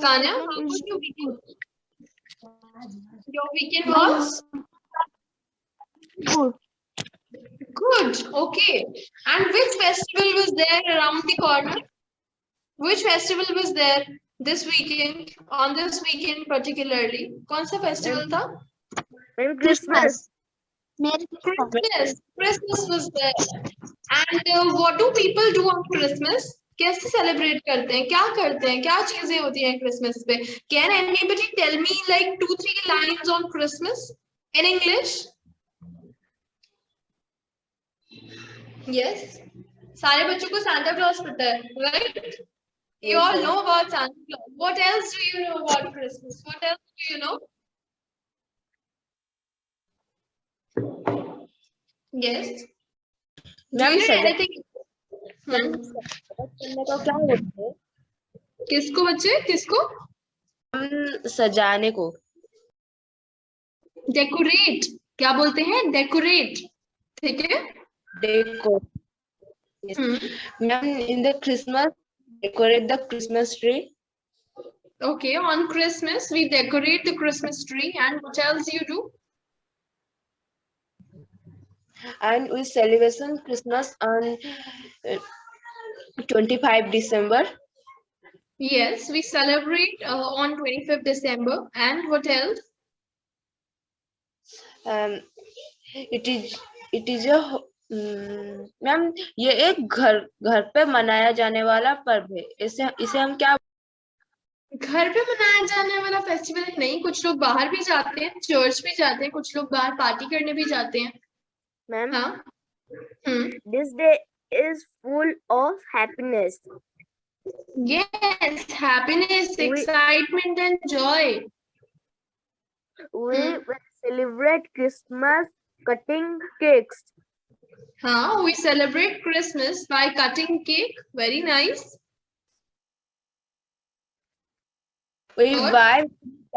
Tanya, how was your weekend? Your weekend was Good. good. Okay. And which festival was there around the corner? Which festival was there this weekend? On this weekend particularly? कौन सा festival था? Christmas. Merry Christmas. Christmas was there. And what do people do on Christmas? कैसे celebrate करते हैं? क्या करते हैं? क्या चीजें होती हैं क्रिसमस पे? Can anybody tell me like 2-3 lines on Christmas in English? Yes. सारे बच्चों को सांता क्लॉज पता है, right? You all know about Santa Claus. What else do you know about Christmas? What else do you know? Yes. Do you know anything? करने को क्या बोलते हैं? किसको बच्चे? किसको? सजाने को डेकोरेट. क्या बोलते हैं? डेकोरेट. ठीक है? Deco. Ma'am in the Christmas decorate the Christmas tree. Okay, on Christmas we decorate the Christmas tree, and what else you do? And we celebration Christmas on 25 December. Yes, we celebrate on 25th December. And what else? It is a ma'am ये एक घर पे मनाया जाने वाला पर्व है. इसे हम क्या घर पे मनाया जाने वाला फेस्टिवल नहीं. कुछ लोग बाहर भी जाते हैं, चर्च भी जाते हैं, कुछ लोग बाहर पार्टी करने भी जाते हैं. मैम हाँ. This day is full of happiness. Yes, happiness, excitement and joy. We will celebrate Christmas cutting cakes. हाँ, we celebrate Christmas by cutting cake. Very nice. We buy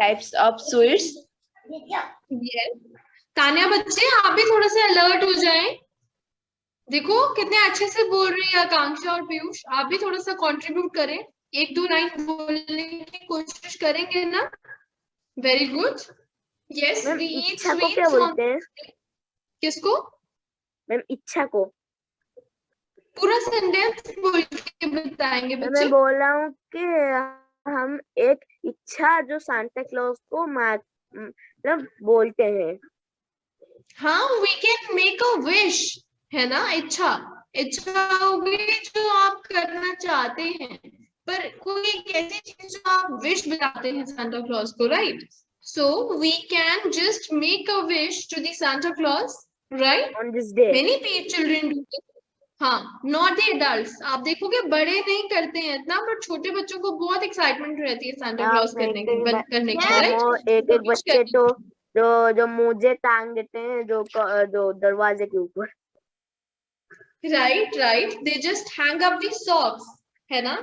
types of sweets. Yes. Tanya बच्चे आप भी थोड़ा सा alert हो जाएं. देखो कितने अच्छे से बोल रही है आकांक्षा और पीयूष. आप भी थोड़ा सा कंट्रीब्यूट करें. 1-2 लाइन बोलने की कोशिश करेंगे ना? Very good. Yes, we eat sweets. क्या बोलते हैं? किसको? मैम इच्छा को पूरा सेंटेंस बोल के बताएंगे बच्चे. मैं बोल रहा हूँ कि हम एक इच्छा जो सांता क्लॉज को मतलब बोलते हैं. हाँ, we can make a wish, है ना? इच्छा होगी जो आप करना चाहते हैं, पर कोई एक ऐसी चीज जो आप विश बताते हैं सांता क्लॉज को, right? So we can just make a wish to the Santa Claus, right? On this day. Many children do this. हाँ, not the adults. आप देखोगे बड़े नहीं करते हैं इतना, पर छोटे बच्चों को बहुत एक्साइटमेंट रहती है सांता क्लॉज करने की, राइट? एक बच्चे तो जो मोजे टांग देते हैं जो दरवाजे के ऊपर. Right. They just hang up the socks, है ना?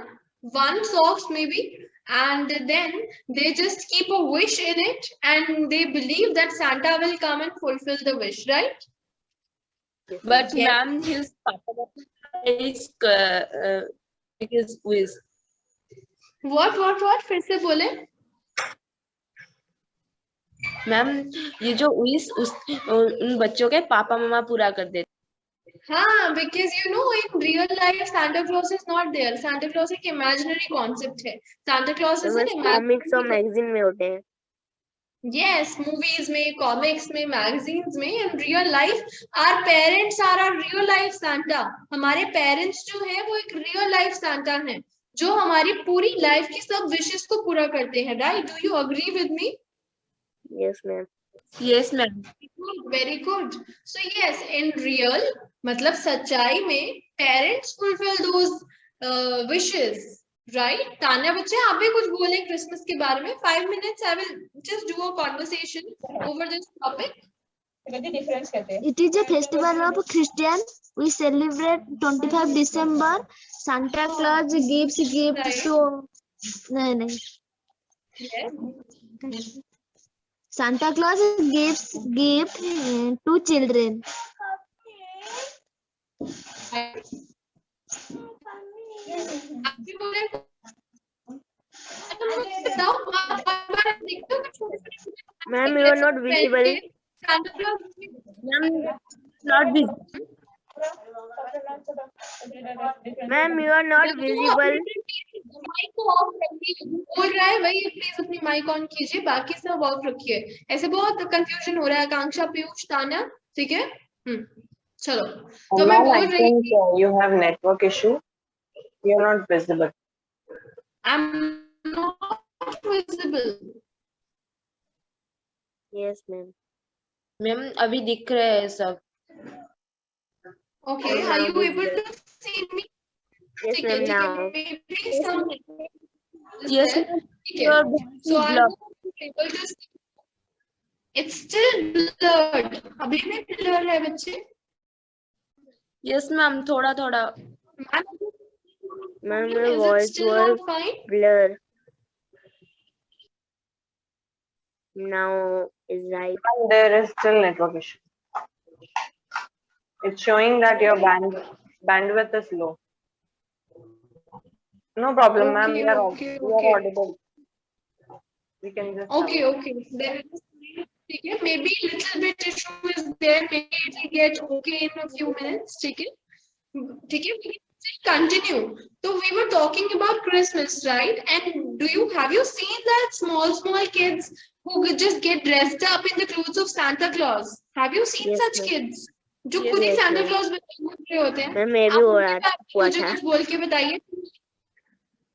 One socks maybe, and then they just keep a wish in it, and they believe that Santa will come and fulfill the wish, right? But ma'am, his papa is his wish. What? फिर से बोले. Ma'am ये जो wish उन बच्चों के पापा मम्मा पूरा कर देते. हाँ, because you know in real life Santa Claus is not there. Santa Claus एक imaginary concept है. Santa Claus is an imaginary. Comics और magazine में होते हैं. Yes, movies में, comics में, magazines में. In real life, our parents are our real life Santa. हमारे parents जो हैं वो एक real life Santa हैं, जो हमारी पूरी life की सब wishes को पूरा करते हैं, right? Do you agree with me? Yes, ma'am. Yes, ma'am. Very good. So yes, in real, मतलब सच्चाई में parents fulfill those wishes, right? Tanya बच्चे आप भी कुछ बोले क्रिसमस के बारे में. 5 minutes I will just do a conversation over this topic. It is a festival of Christian. We celebrate 25 December. Santa Claus gives gifts to no. Yes. Santa Claus gives gift to children. बताओ, आप बार देखते हो कि छोटे-छोटे ma'am you are not visible. Santa Claus not ma'am you are not visible. Mike को off रखिए, बोल रहा है वही, प्लीज अपनी माइक ऑन कीजिए, बाकी सब ऑफ रखिए। ऐसे बहुत कंफ्यूजन हो रहा है। आकांक्षा, पीयूष, तान्या, ठीक है। चलो, तो मैं Ma'am, बोल I रही think थी, you have network issue. You're not visible. I am not visible. Yes ma'am. Ma'am अभी दिख रहे हैं सब। Okay, are you able to see me? Yes ठीक है, मैम ठीक है, नाउ। maybe some Yes, ठीक है, so are you able to see? It's still blurred, अभी भी blur है बच्चे। यस मैम, थोड़ा थोड़ा। Ma'am Is my it voice still was not fine? blur. Now is right. And there is still network issue. It's showing that your bandwidth is low. No problem, ma'am. Okay, We are okay, we okay. are audible. We can just. Okay, okay. Then it is fine. ठीक है, maybe little bit issue is there. Maybe it will get okay in a few minutes. ठीक है, ठीक है. We can still continue. So we were talking about Christmas, right? And have you seen that small kids who just get dressed up in the clothes of Santa Claus? Have you seen Yes, such ma'am. kids? जो Yes, खुद ही yes, Santa ma'am. Claus बन रहे होते हैं। Ma'am मैं भी आप हुआ उनके बारे में मुझे था। कुछ बोल के बताइए।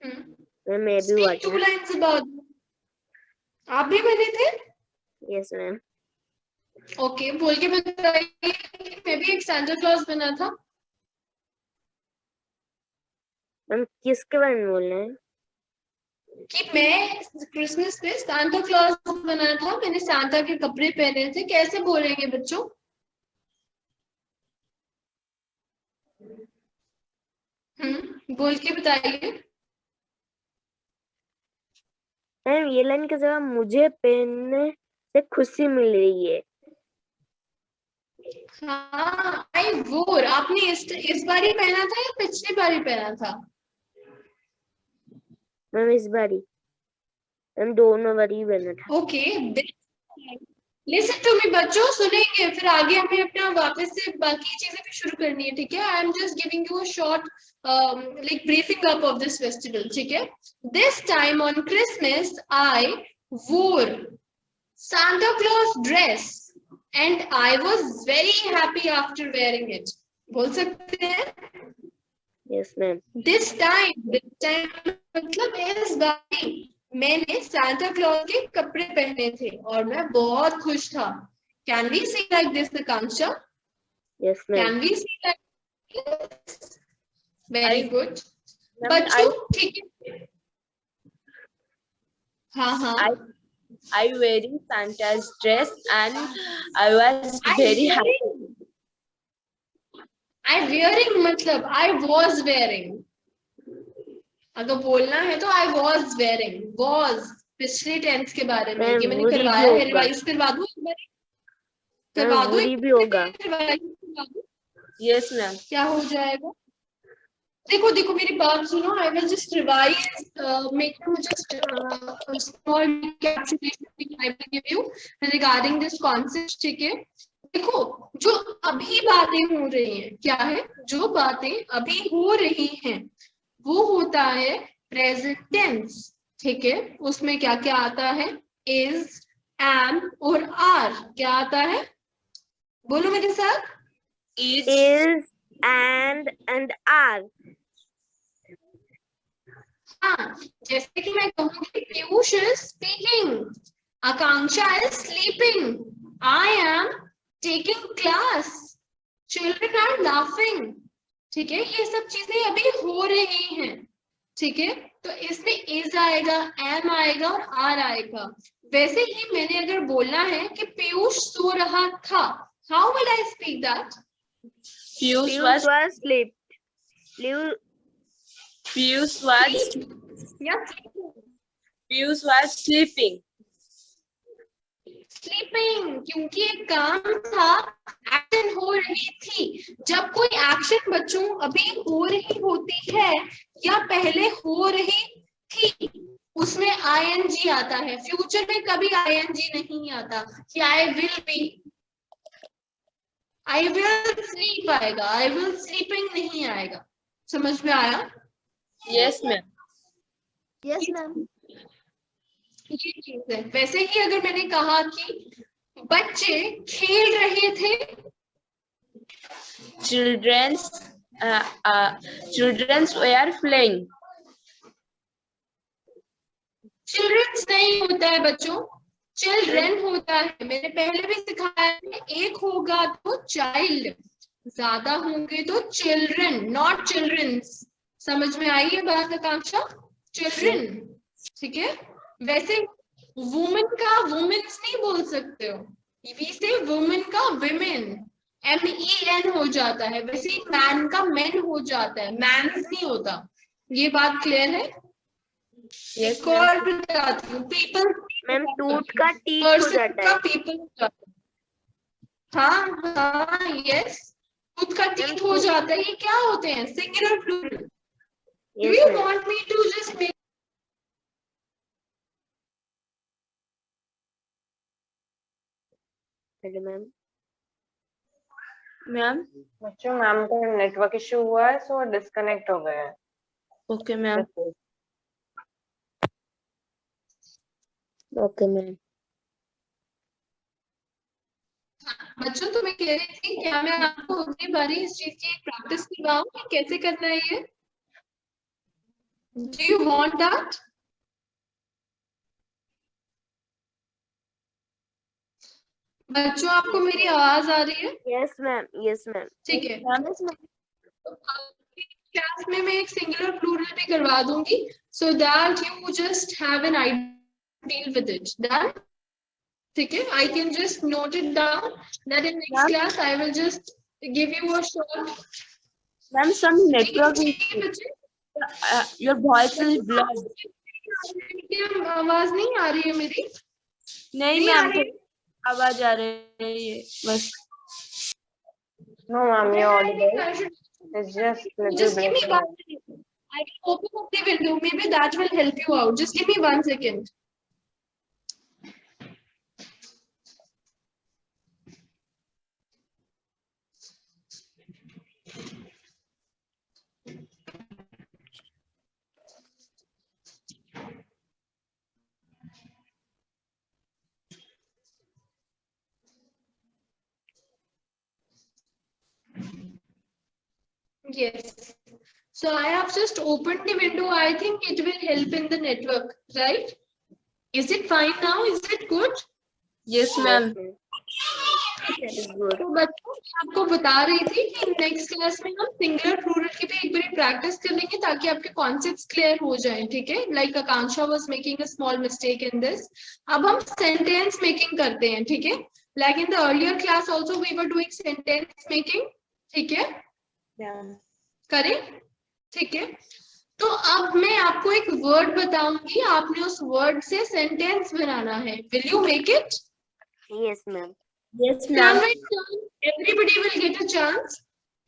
मैम मैं भी हुआ Speak two था। lines about them. आप भी बने थे? Yes ma'am. ओके, बोल के बताइए। मैं भी एक सांता क्लॉज बना था। मैम किसके बारे में बोल रहे हैं? कि मैं क्रिसमस पे सांता क्लॉज बना था, मैंने सांता के कपड़े पहने थे। कैसे बोलेंगे बच्चों? बोल के बताइए। मैम ये लाइन के जवाब मुझे पहनने से खुशी मिल रही है। हाँ, आई वोर। आपने इस बार ही पहना था या पिछली बार ही पहना था? मैम इस बारी मैम दोनों बारी पहना था। ओके, लिसन टू मी बच्चों, सुनेंगे फिर आगे हमें अपना वापस से बाकी चीजें भी शुरू करनी है। ठीक है, I am just giving you a short like briefing up of this festival. ठीक है, this time on Christmas I wore Santa Claus dress and I was very happy after wearing it. बोल सकते हैं? Yes ma'am. This time मतलब इस बार मैंने Santa Claus के कपड़े पहने थे और मैं बहुत खुश था। Can we say like this, Akanksha? Yes ma'am. Can we say like this? Very good. Ma'am, बच्चों ठीक है। हाँ। I wearing Santa's dress and I was very happy. I wearing मतलब I was wearing. अगर बोलना है तो I was wearing. Was पिछले टेंस के बारे में, ये मैंने करवाया है। रिवाइज करवा दूं एक बार? करवा दूं एक भी होगा। Yes ma'am. क्या हो जाएगा? देखो मेरी बात सुनो। I will just revise, make you just a small recapitulation I will give you regarding this concept. ठीक है, देखो जो अभी बातें हो रही हैं, क्या है? जो बातें अभी हो रही हैं वो होता है प्रेजेंट टेंस। ठीक है, उसमें क्या क्या आता है? इज, एम और आर। क्या आता है? बोलो मेरे साथ। is and are। हाँ, जैसे कि मैं कहूँगी Piyush is speaking, Akanksha is sleeping, I am taking class, children are laughing. ठीक है, ये सब चीजें अभी हो रही हैं। ठीक है, तो इसमें इज आएगा, एम आएगा और आर आएगा। वैसे ही मैंने अगर बोलना है कि पीयूष सो रहा था, how will I speak that? Piyush was was sleep। Piyush was sleeping. Sleeping, क्योंकि एक काम था, एक्शन हो रही थी। जब कोई एक्शन बच्चों अभी हो रही होती है या पहले हो रही थी, उसमें ing आता है। फ्यूचर में कभी ing नहीं आता कि I will be, I will sleep आएगा, आई विल स्लीपिंग नहीं आएगा। समझ में आया? Yes, ma'am. Yes, ma'am. ये चीज है। वैसे ही अगर मैंने कहा कि बच्चे खेल रहे थे, Children's were playing. चिल्ड्रंस नहीं होता है बच्चों, चिल्ड्रन होता है। मैंने पहले भी सिखाया है, एक होगा तो चाइल्ड, ज्यादा होंगे तो चिल्ड्रन, नॉट चिल्ड्रंस। समझ में आई है बात आकांक्षा? चिल्ड्रन, ठीक है। वैसे वुमेन का वुमेन्स नहीं बोल सकते हो, वी से वुमेन का विमेन, MEN हो जाता है। वैसे ही मैन का मैन हो जाता है, मैन्स नहीं होता। ये बात क्लियर है? Yes, एक और बताती हूँ, पीपल, मैम टूट का टीट हो जाता है। पीपल हो जाता है। हाँ हाँ, यस, खुद का टीथ हो जाता है। ये क्या होते हैं? Singular plural. Do Yes, you ma'am. Want me to just make hello ma'am. ma'am. बच्चों मैम को नेटवर्क इशू हुआ है, सो डिस्कनेक्ट हो गए हैं। Okay, ma'am. Okay ma'am. बच्चों, तो मैं कह रही थी, क्या मैं आपको अगली बारी इस चीज की एक प्रैक्टिस करवाऊं कि कैसे करना है ये? Do you want that? बच्चों, आपको मेरी आवाज आ रही है? Yes ma'am, yes ma'am. ठीक है। Yes, ma'am. क्लास में मैं एक सिंगुलर प्लूरल भी करवा दूंगी, so that you just have an idea, deal with it. Done? ठीक है, I can just note it down that in next class I will just give you a short. Ma'am, some network ठीक issue. है बच्चे, Your voice is blurred. आवाज नहीं आ रही है मेरी? नहीं नहीं आ मैम, रही है? आवाज आ रही है ये बस। No ma'am, you're audible. I should- It's just little Just give me breaking. 1 second. I will open up the window. Maybe that will help you out. Just give me 1 second. Yes. So I have just opened the window. I think it will help in the network, right? Is it fine now? Is it good? Yes, ma'am. Good. तो बच्चों, मैं आपको बता रही थी कि next class में हम सिंगुलर प्लूरल की भी एक बार प्रैक्टिस कर लेंगे ताकि आपके कॉन्सेप्ट्स क्लियर हो जाएं, ठीक है? Like Akanksha was making a small mistake in this. अब हम सेंटेंस मेकिंग करते हैं, ठीक है? Like in the earlier class also we were doing sentence making, ठीक है? करें? ठीक है। तो अब मैं आपको एक वर्ड बताऊंगी, आपने उस वर्ड से सेंटेंस बनाना है। Will you make it? Yes ma'am. Yes, ma'am. Everybody will get a chance.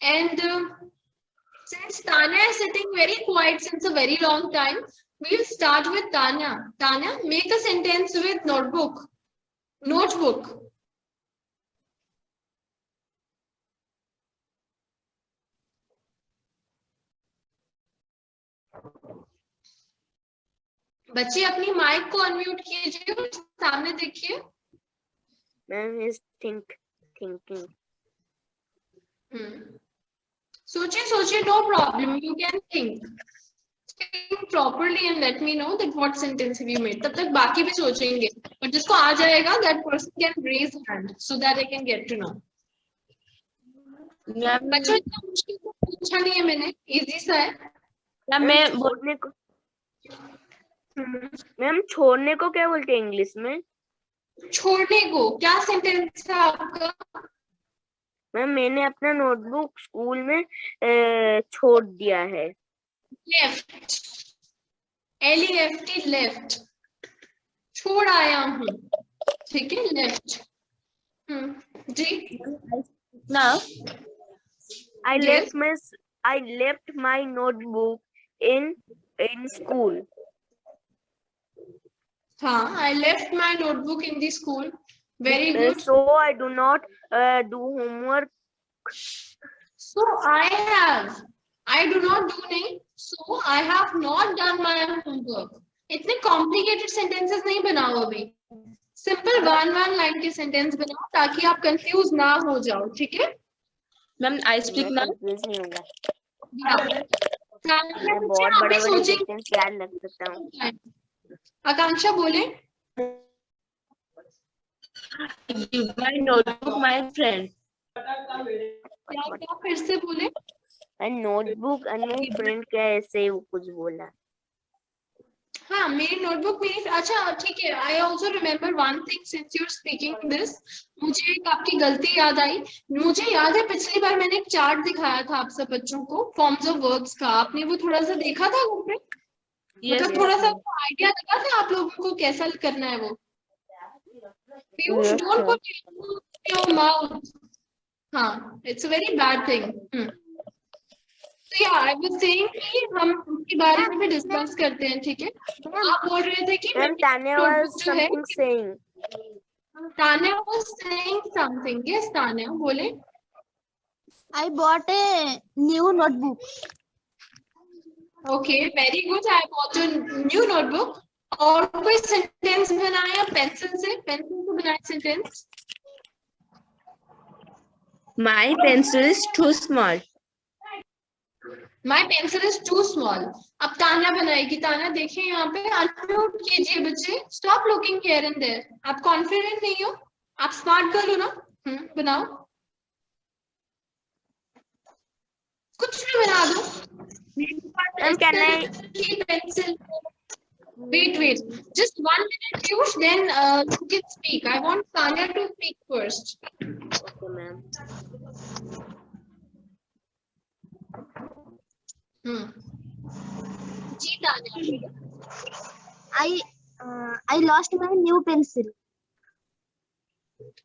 And since Tanya is sitting very quiet since a very long time, we'll start with Tanya. Tanya, make a sentence with notebook. Notebook. बच्चे अपनी mic को unmute कीजिए और सामने देखिए। Ma'am is thinking. सोचिए सोचिए, no problem, you can think properly and let me know that what sentence have you made. तब तक बाकी भी सोचेंगे, और जिसको आ जाएगा that person can raise hand so that I can get to know. Ma'am, बच्चों, इतना मुश्किल तो पूछा नहीं है मैंने, इजी सा है। मैम मैं छोड़ने को, मैम छोड़ने को क्या बोलते हैं इंग्लिश में? छोड़ने को क्या सेंटेंस है आपका? मैम मैंने अपना नोटबुक स्कूल में छोड़ दिया है। लेफ्ट, LEFT, लेफ्ट, छोड़ आया हूँ, ठीक है? लेफ्ट। जी now I Yes. left my notebook in school. हाँ, I left my notebook in the school. Very good. So I do not do homework. So I do not do नहीं. So I have not done my homework. इतने complicated sentences नहीं बनाओ अभी. Simple one line के sentence बनाओ ताकि आप confuse ना हो जाओ, ठीक है? Ma'am I speak now. confuse नहीं होगा. मैं बहुत बड़े बड़े सेंटेंस याद रख सकता हूँ. आकांक्षा बोले. Give my notebook my friend. क्या फिर से बोले? नोटबुक and friend क्या ऐसे वो कुछ बोला. हाँ, मेरी नोटबुक मेरी. अच्छा ठीक है. I also remember one thing since you're speaking this. मुझे एक आपकी गलती याद आई. मुझे याद है पिछली बार मैंने एक चार्ट दिखाया था आप सब बच्चों को फॉर्म्स ऑफ वर्ब्स का. आपने वो थोड़ा सा देखा था घर पे? मतलब थोड़ा सा आइडिया लगा था आप लोगों को कैसा करना है वो? Piyush, don't put your mouth. हाँ, it's a very bad thing. तो या I was saying कि हम उसके बारे में भी डिस्कस करते हैं, ठीक है? आप बोल रहे थे कि Tanya was something saying. Tanya was saying something. Yes, Tanya, बोले. I bought a new notebook. Okay, very good. I bought a new notebook. और कोई सेंटेंस बनाया पेंसिल से बनाया sentence. My pencil is too small. My pencil is too small. अब ताना बनाएगी. ताना देखिए यहाँ पे. अनम्यूट कीजिए बच्चे. Stop looking here and there. आप कॉन्फिडेंट नहीं हो? आप स्मार्ट गर्ल हो ना? बनाओ. कुछ भी बना दो. Pencil. Wait. Just 1 minute, Piyush. Then you can speak. I want Tanya to speak first. Okay, ma'am. Ji Tanya. I lost my new pencil.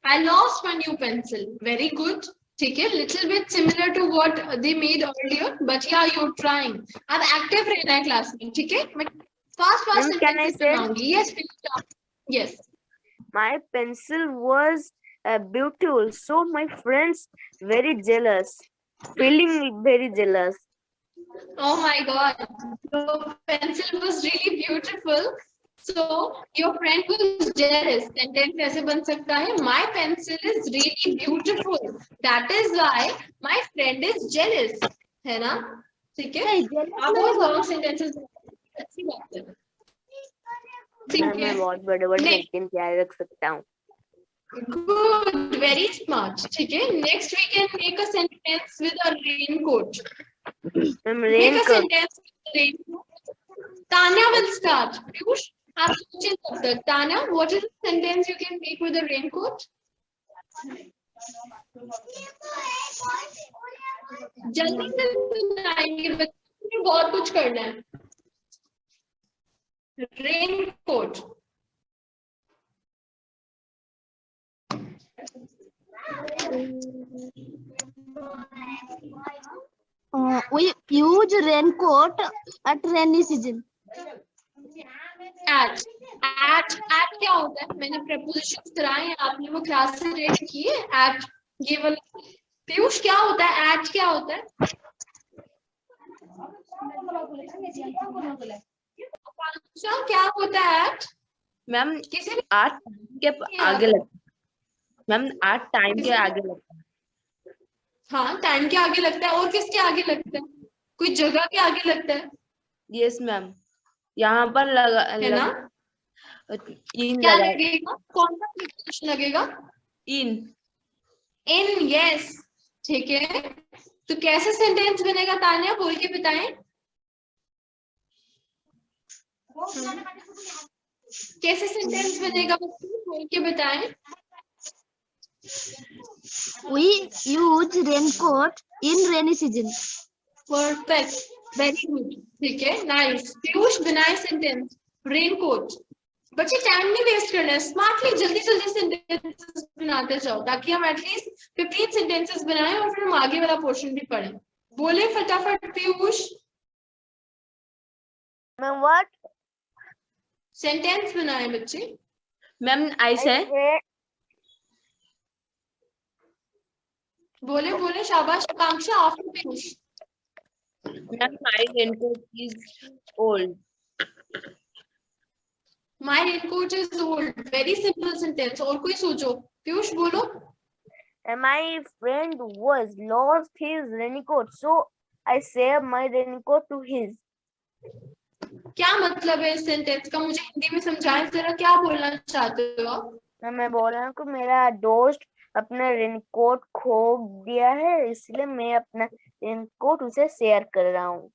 I lost my new pencil. Very good. ठीक है. Little bit similar to what they made earlier, but yeah, you're trying. अब active रहना है class में, ठीक है? मैं fast Can I say? Yes, yes. My pencil was beautiful, so my friends very jealous, feeling very jealous. Oh my God, your pencil was really beautiful. So your friend was jealous. Sentence ऐसे बन सकता है. My pencil is really beautiful. That is why my friend is jealous. है ना? ठीक है? आप बहुत long sentences. अच्छी बात है. मैं बहुत बड़े सेंटेंस याद रख सकता हूँ. Good, very smart. ठीक है. Next we can make a sentence with a raincoat. Make a sentence with a raincoat. Tanya will start. Piyush, आप सोचिए तब तक. Tanya, what is the sentence you can make with a raincoat? जल्दी से बनाएंगे बच्चे. बहुत कुछ करना है. Raincoat. We use raincoat at rainy season. At क्या होता है? मैंने prepositions कराए हैं. आपने वो क्लास से रेड किए. At ये वाला. पीयूष क्या होता है? At क्या होता है? क्या होता है at? मैम किसी भी 8 के आगे लगता है. मैम 8 टाइम के आगे लगता है. हाँ, टाइम के आगे लगता है. और किसके आगे लगता है? कोई जगह के आगे लगता है. Yes ma'am. यहाँ पर लगा है ना? इन क्या लगा. लगेगा? कौन सा preposition लगेगा? इन. Yes. ठीक है. तो कैसे सेंटेंस बनेगा तान्या? बोल के बताएं. कैसे सेंटेंस बनेगा? बोल के बताएं. We use raincoat in rainy season. Perfect. Very good. ठीक है. Nice. पीयूष बनाए सेंटेंस. Raincoat. बच्चे टाइम नहीं वेस्ट करना है. स्मार्टली जल्दी सेंटेंसेस बनाते जाओ ताकि हम एटलीस्ट 15 सेंटेंसेस बनाएं और फिर हम आगे वाला पोर्शन भी पढ़ें. बोले फटाफट पीयूष. What? सेंटेंस बनाए बच्चे। मैम I say बोले बोले शाबाश Akanksha after Piyush. Ma'am my raincoat is old. My raincoat is old. Very simple sentence. और कोई सोचो। पीयूष बोलो। my friend was lost his raincoat, so I saved my raincoat to his. क्या मतलब है इस सेंटेंस का, मुझे हिंदी में समझाएं जरा, क्या बोलना चाहते हो आप? मैं बोल रहा हूँ कि मेरा दोस्त अपना रेनकोट खो दिया है, इसलिए मैं अपना रेनकोट उसे शेयर कर रहा हूँ।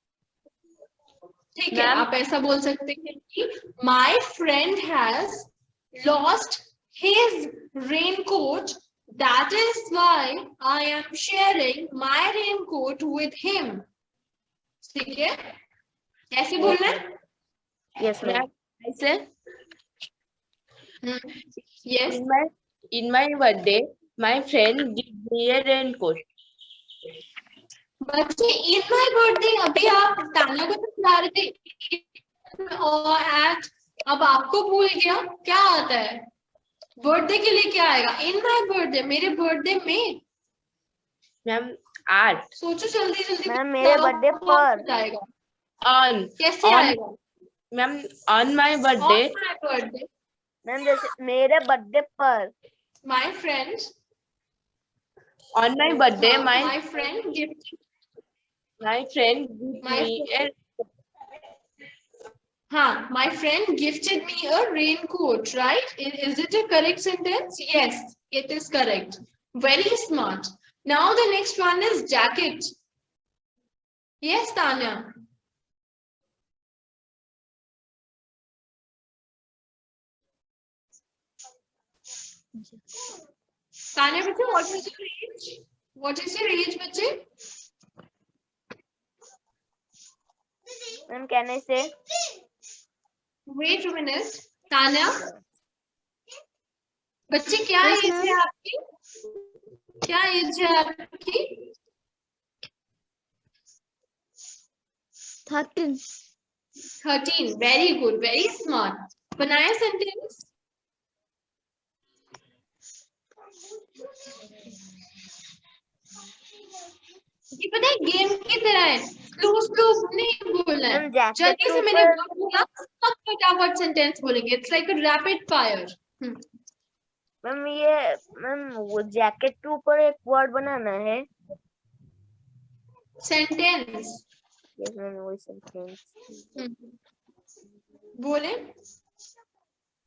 ठीक है, मैम आप ऐसा बोल सकते हैं कि my friend has lost his raincoat, that is why I am sharing my raincoat with him. ठीक है, ऐसे बोलना है। Yes ma'am. I say yes in my birthday my friend gave me a raincoat. बच्चे इन माई बर्थडे, अभी आप तान्या को तो बता रहे थे और एट, अब आपको भूल गया। क्या आता है बर्थडे के लिए, क्या आएगा? इन माई बर्थडे, मेरे बर्थडे में। मैम art सोचो जल्दी जल्दी। मैम मेरे बर्थडे पर। आएगा on कैसे on आएगा? Ma'am on my birthday On my birthday, ma'am जैसे मेरे बर्थडे पर। my friend, on my birthday my friend gifted my friend gave my me a my friend gifted me a raincoat, right? Is it a correct sentence? Yes, it is correct. Very smart. Now the next one is jacket. Yes, Tanya. Tanya, bache, what is your age? What is your age, bache? Ma'am can I से? Wait a minute. Tanya, बच्चे क्या Yes, as ma'am. है आपकी? क्या as है आपकी? 13. 13. Very good, very smart. बनाए sentence. ये पता है गेम की तरह है, स्लो स्लो नहीं बोलना है। मैम जैकेट जल्दी के से मैंने ऊपर। वर्ड बोला, सब फटाफट सेंटेंस बोलेंगे। It's like a rapid fire. Ma'am ये मैम वो जैकेट के ऊपर एक वर्ड बनाना है। सेंटेंस यस मैम वही सेंटेंस। बोले।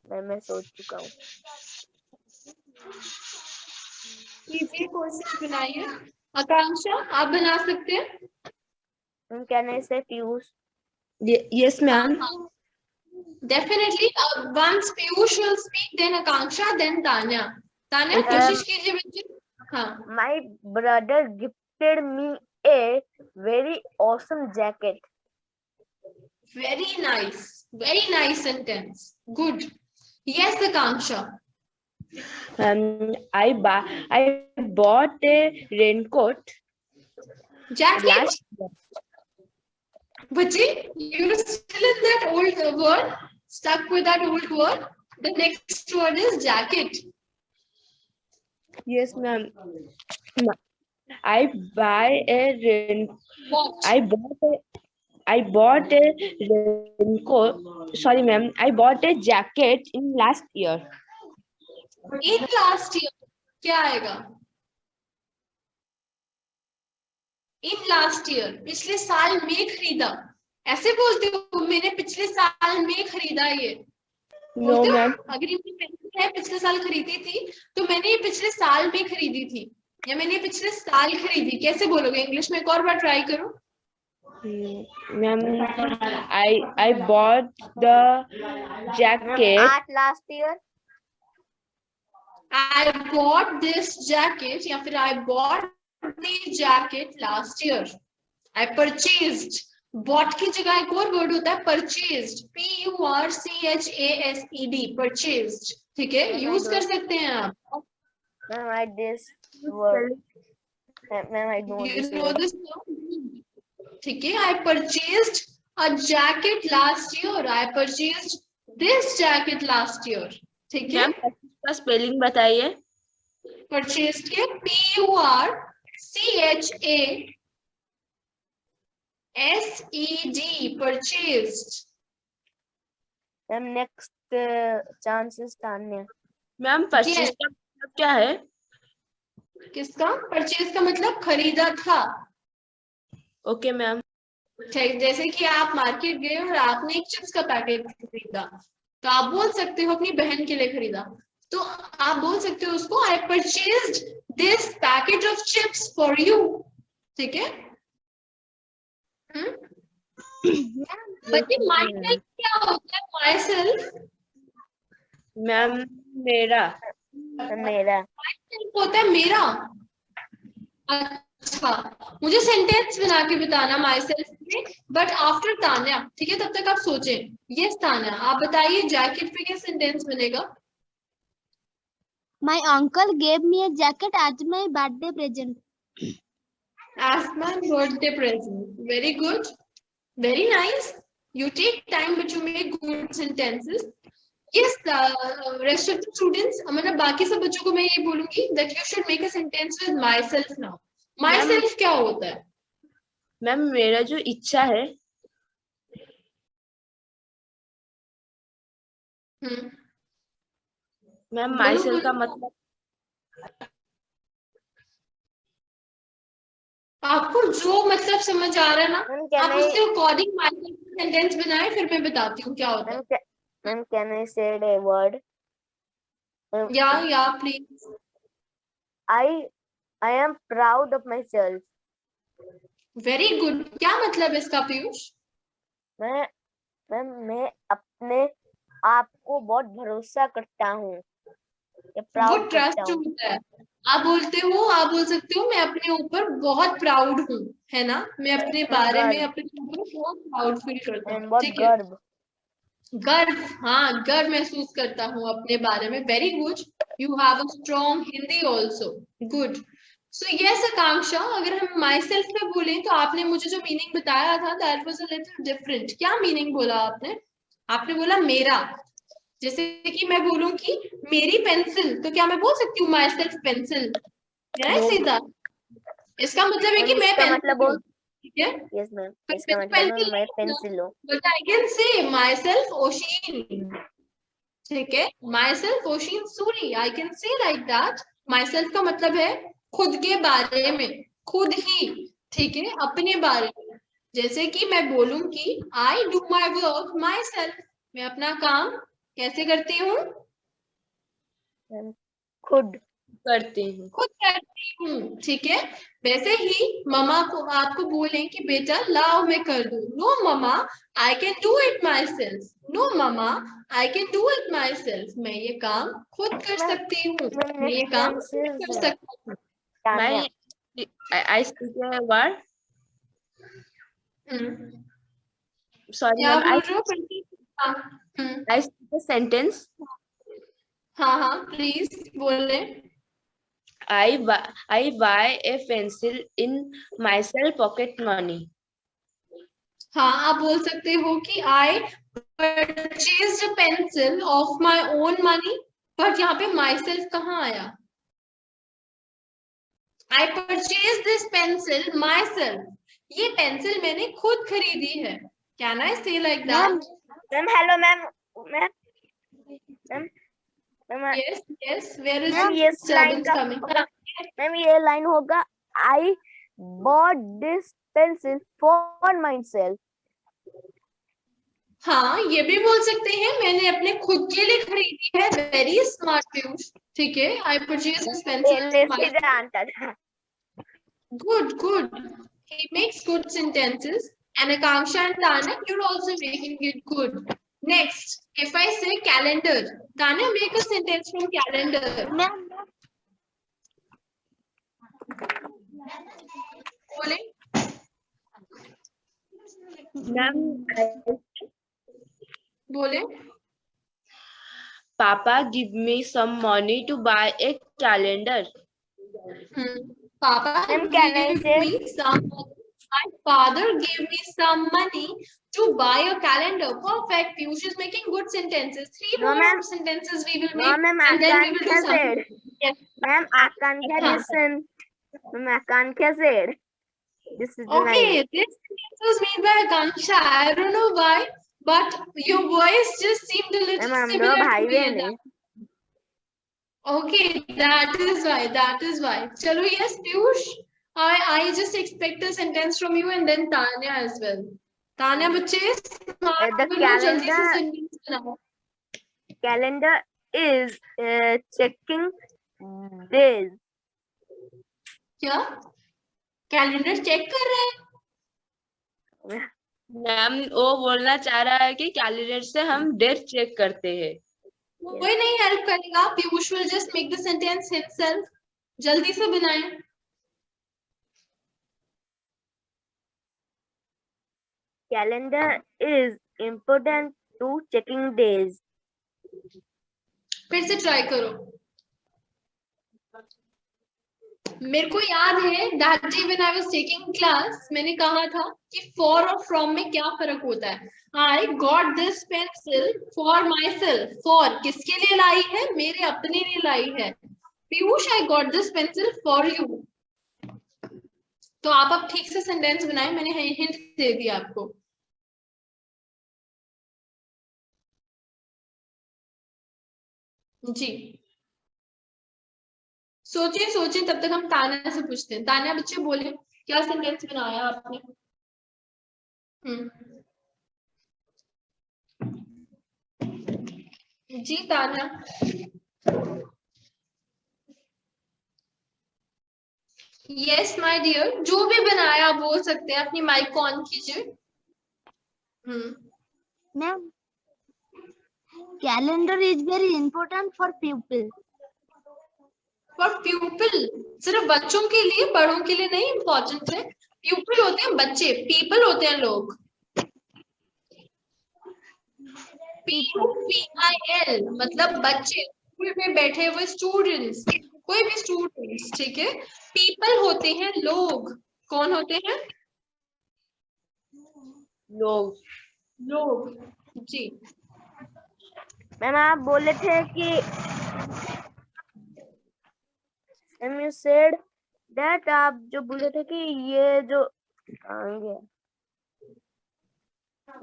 मैं सोच चुका हूँ। कीजिए, कोशिश बनाइए। आकांक्षा, आप बना सकते हैं। मैम कैन आई से Piyush? yes ma'am. Definitely. Once Piyush will speak, then Akanksha, then Tanya. Tanya, Okay. कोशिश कीजिए बच्चे। हाँ। My brother gifted me a very awesome jacket. Very nice. Very nice sentence. Good. Yes, Akanksha. I bought a raincoat Jacket. last year. Bachche, you're still in that old word, stuck with that old word. The next word is jacket. Yes ma'am. I buy a rain What? I bought a raincoat. Sorry ma'am. I bought a jacket in last year. In last year. क्या आएगा? In last year. पिछले साल में खरीदा। ऐसे बोलते हो, मैंने पिछले साल में खरीदा ये। No बोलते हो? ma'am. अगर ये पेंसिल है पिछले साल खरीदी थी, तो मैंने ये पिछले साल में खरीदी थी, या मैंने ये पिछले साल खरीदी। कैसे बोलोगे इंग्लिश में? एक और बार ट्राई करो। Ma'am, I bought the jacket. At last year. I bought this jacket, या फिर I bought the jacket last year. I purchased. Bought की जगह एक और वर्ड होता है purchased. PURCHASED. Purchased. ठीक है, यूज कर सकते हैं आप। Ma'am, I this word. Ma'am, I know You this know word. this now? ठीक है, I purchased a jacket last year. I purchased this jacket last year. ठीक है, मैम का स्पेलिंग बताइए। purchased के PURCHASED, purchased. Ma'am next chances Tanya. Ma'am purchase Yes. का मतलब क्या है? किसका? परचेज का मतलब खरीदा था। Okay ma'am. ठीक, जैसे कि आप मार्केट गए और आपने एक चिप्स का पैकेट खरीदा, तो आप बोल सकते हो अपनी बहन के लिए खरीदा, तो आप बोल सकते हो उसको I purchased this packet of chips for you. ठीक है, बच्चे माई सेल्फ क्या होता है? माई सेल्फ मैम मेरा। मेरा। होता है मेरा। अच्छा, मुझे सेंटेंस बना के बताना माई सेल्फ में, बट आफ्टर तान्या। ठीक है, तब तक आप सोचें। यस तान्या, आप बताइए जैकेट पे क्या सेंटेंस बनेगा? My uncle gave me a jacket as my birthday present. As my birthday present. Very good. Very nice. You take time, but you make good sentences. Yes, rest of the students, मतलब बाकी सब बच्चों को मैं ये बोलूंगी that you should make a sentence with myself now. Myself क्या होता है? मैम मेरा जो इच्छा है, मैम माई बोलो, सेल्फ का बोलो। मतलब आपको जो मतलब समझ आ रहा है ना, मैम कैन आप आई उसके अकॉर्डिंग myself सेंटेंस बनाए, फिर मैं बताती हूँ क्या होता है। Ma'am can I said a word? Yeah please. I am proud of myself. Very good. क्या मतलब है इसका पीयूष? मैं अपने आप को बहुत भरोसा करता हूँ। वो प्राउड ट्रस्ट करता हूँ। होता है। आप बोल सकते हो मैं अपने ऊपर बहुत प्राउड हूँ, है ना? मैं अपने बारे में अपने ऊपर बहुत प्राउड फील करता हूँ। बहुत ठीक है, गर्व। गर्व। हाँ, गर्व महसूस करता हूँ अपने बारे में। Very good, you have a strong Hindi also. Good. So yes Akanksha, अगर हम माई सेल्फ पे बोलें तो आपने मुझे जो मीनिंग बताया था that was a little different. क्या मीनिंग बोला आपने? आपने बोला मेरा। जैसे कि मैं बोलूं कि मेरी पेंसिल, तो क्या मैं बोल सकती हूँ माई सेल्फ पेंसिल? सीधा इसका मतलब है कि मैं इसका पेंसिल मतलब हूँ। ठीक है, यस मैम, पर इसका मैं मतलब पेंसिल मैं नहीं पेंसिल हूँ। बट आई कैन से माई सेल्फ ओशीन। ठीक है, my self Oshin Suri, I can say like that. My self का मतलब है खुद के बारे में, खुद ही। ठीक है, अपने बारे में। जैसे कि मैं बोलूं कि I do my work my self, मैं अपना काम कैसे करती हूँ? खुद करती हूँ। खुद करती हूँ। ठीक है, वैसे ही मम्मा को आपको बोलें कि बेटा लाओ मैं कर दूं, no mama I can do it myself, no mama I can do it myself, मैं ये काम खुद कर सकती हूँ, मैं ये काम खुद कर सकती हूँ। मैं I speak a word. Sorry क्या ma'am, बोल रहे हो? हाँ, I speak a sentence. हाँ प्लीज बोले। I buy a pencil in myself pocket money. हाँ, आप बोल सकते हो कि I purchased a pencil of my own money, but यहाँ पे माई सेल्फ कहाँ आया? I purchase this pencil my self, ये पेंसिल मैंने खुद खरीदी है। Can I say like that? Ma'am hello ma'am. Ma'am yes yes, where is ma'am ये लाइन डिस्टर्बेंस का कमिंग? मैम ये लाइन होगा I bought this pencil for my self. हाँ, ये भी बोल सकते हैं मैंने अपने खुद के लिए खरीदी है। Very smart Piyush. ठीक है, आई परचेज दिस पेंसिल। जानता था। Good, good. He makes good sentences. And Akanksha and Tanya, you're also making it good. Next, if I say calendar, Tanya, make a sentence from calendar. बोले। Ma'am, बोले। Papa give me some money to buy a calendar. Papa Ma'am, can I give say- me some. My father gave me some money to buy a calendar. Perfect. Piyush is making good sentences. Three No, more ma'am. sentences we will No, make, ma'am, and then we will do Akanksha something. said. Yes. Ma'am, Akanksha Huh. listen. Ma'am, Akanksha said. This is the Okay, line. this sentence was made by Akanksha. I don't know why, but your voice just seemed a little Ma'am, हम दो similar to भाई me. बहन हैं. Okay, that is why. That is why. Chalo, yes, Piyush. I just expect a sentence from you and then Tanya as well. Tanya, बच्चे smart The बनो, जल्दी से calendar sentence बनाओ. calendar is checking days. क्या? Calendar check कर रहे हैं? Ma'am वो बोलना चाह रहा है कि कैलेंडर से हम डेट चेक करते हैं। कोई नहीं हेल्प करेगा. Piyush will just make the sentence himself. जल्दी से बनाएं. Calendar is important to checking days. फिर से ट्राई करो. मेरे को याद है that day when I was taking class मैंने कहा था कि for और from में क्या फर्क होता है. I got this pencil for myself. For किसके लिए लाई है? मेरे अपने लिए लाई है. Piyush I got this pencil for you. तो आप अब ठीक से सेंटेंस बनाएं. मैंने हिंट दे दिया आपको. जी सोचिए सोचिए तब तक हम तान्या से पूछते हैं. तान्या बच्चे बोले क्या सेंटेंस बनाया आपने. जी तान्या. Yes my dear. जो भी बनाया आप बोल सकते हैं. अपनी माइक को ऑन कीजिए. Ma'am, calendar is very important for pupil. For प्यूपिल. सिर्फ बच्चों के लिए, बड़ों के लिए नहीं इम्पोर्टेंट है. प्यूपिल होते हैं बच्चे. पीपल होते हैं लोग. PUPIL मतलब बच्चे. स्कूल में बैठे हुए स्टूडेंट्स. कोई भी स्टूडेंट्स. ठीक है. पीपल होते हैं लोग. कौन होते हैं? लोग. लोग. जी मैम आप बोले थे कि मैम यू सेड दैट आप जो बोले थे कि ये जो आएंगे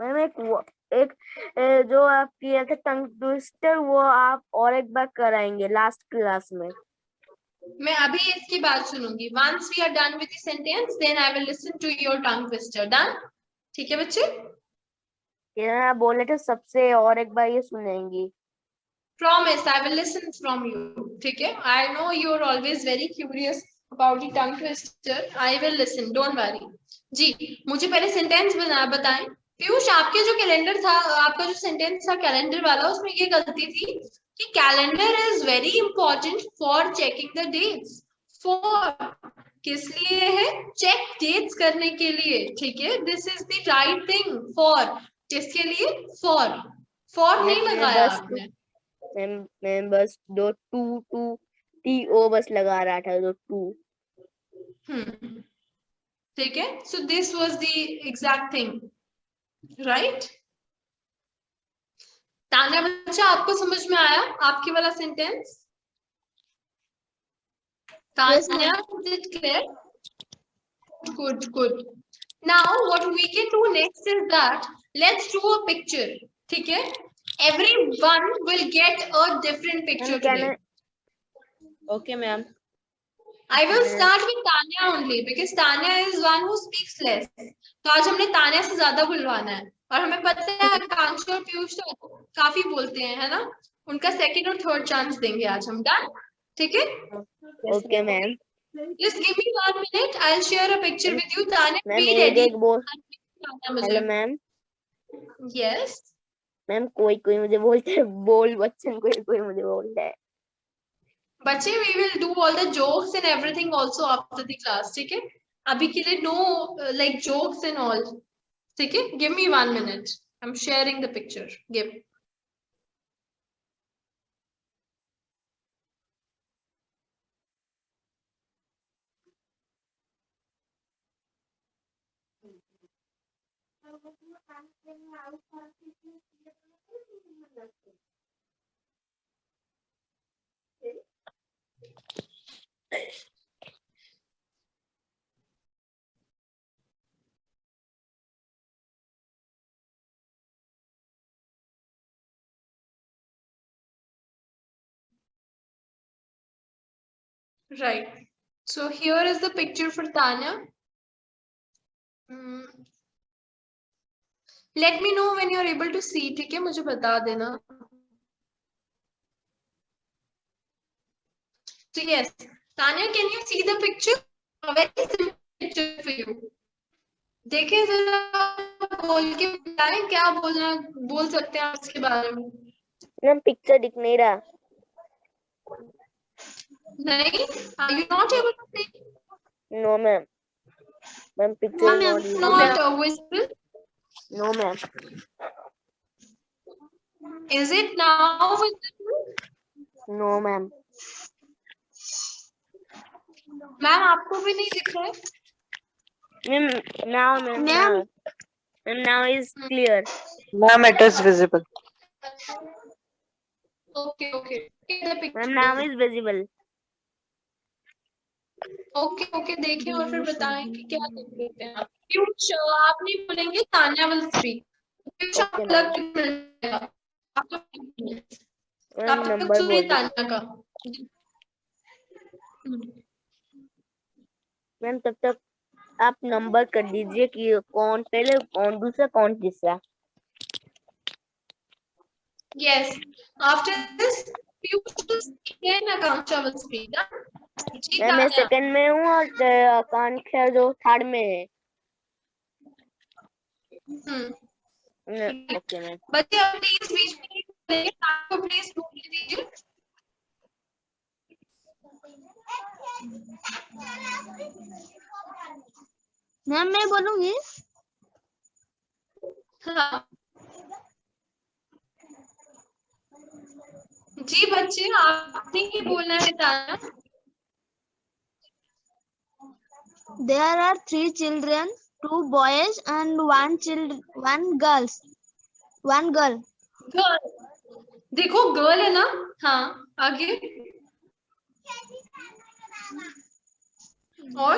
मैम एक जो आप किए थे टंग ट्विस्टर वो आप और एक बार कराएंगे लास्ट क्लास में. मैं अभी इसकी बात सुनूंगी. once we are done with the sentence then I will listen to your tongue twister. done. ठीक है बच्चे. ये आप बोले थे सबसे और एक बार ये सुनेंगी. Promise I will listen from you. ठीक है. I know you are always very curious about the tongue twister. I will listen. Don't worry. जी मुझे पहले सेंटेंस बताएं. पीयूष आपके जो कैलेंडर था, आपका जो सेंटेंस था कैलेंडर वाला, उसमें ये गलती थी कि calendar is very important for checking the dates. For किस लिए है? चेक डेट्स करने के लिए. ठीक है. This is the right thing. For किसके लिए? फॉर नहीं लगाया आपने. मैं बस दो टू TO बस लगा रहा था. दो टू. ठीक है. So this was the exact thing. Right. Tanya बच्चा आपको समझ में आया आपके वाला sentence? Tanya is it clear? Good. Now what we can do next is that let's do a picture. ठीक है. Everyone will get a different picture today. Okay ma'am. I will start with Tanya only because Tanya is one who speaks less. तो आज हमने तान्या से ज्यादा बुलवाना है. और हमें पता है आकांक्षा और पीयूष तो काफी बोलते हैं, है ना. उनका सेकंड और थर्ड चांस देंगे आज हम. डन. ठीक है. Okay ma'am. Just give me 1 minute. I'll share a picture with you. Tanya, ma'am be ready. एक बोल. Tanya, hello ma'am. Yes. Ma'am कोई मुझे बोलता है बोल. बच्चन कोई मुझे बोलता है. बच्चे we will do all the jokes and everything also after the class. ठीक है. अभी के लिए no like jokes and all. ठीक है. Give me 1 minute. I'm sharing the picture. Give. Right. So here is the picture for Tanya. Let me know when you're able to see. ठीक है, मुझे बता देना. So yes, Tanya, can you see the picture? A very simple picture for you. देखें जरा बोल के बताएं क्या बोल सकते हैं आप इसके बारे में. मैम पिक्चर दिख नहीं रहा. नहीं, are you not able to see? No ma'am. Ma'am picture Not visible. No ma'am. Is it now visible? No ma'am. Ma'am आपको भी नहीं दिख रहा है? Ma'am, now is clear. Ma'am, it is visible. Okay. The picture. Ma'am, now is visible. Okay, देखिए और फिर बताएं कि क्या देख लेते हैं आप. पीयूष, आप नहीं बोलेंगे, तान्या will speak. पीयूष आप अलग बोलेगा. आप नंबर सुनिए बोल. तान्या का. मैम तब तक आप नंबर कर दीजिए कि कौन पहले, कौन दूसरा, कौन तीसरा. Yes. After this, Piyush will speak and Akanksha will speak. जी मैं तान्या. सेकंड में हूँ और आकांक्षा जो थर्ड में है. Okay ma'am. बच्चे अब प्लीज बीच में नहीं बोलेंगे, आपको प्लीज बोलने दीजिए. मैम मैं बोलूंगी. हाँ जी बच्चे, आपने ही बोलना है Tanya. There are 3 children, 2 boys and 1 girl. Girl. देखो गर्ल है ना. हाँ आगे. और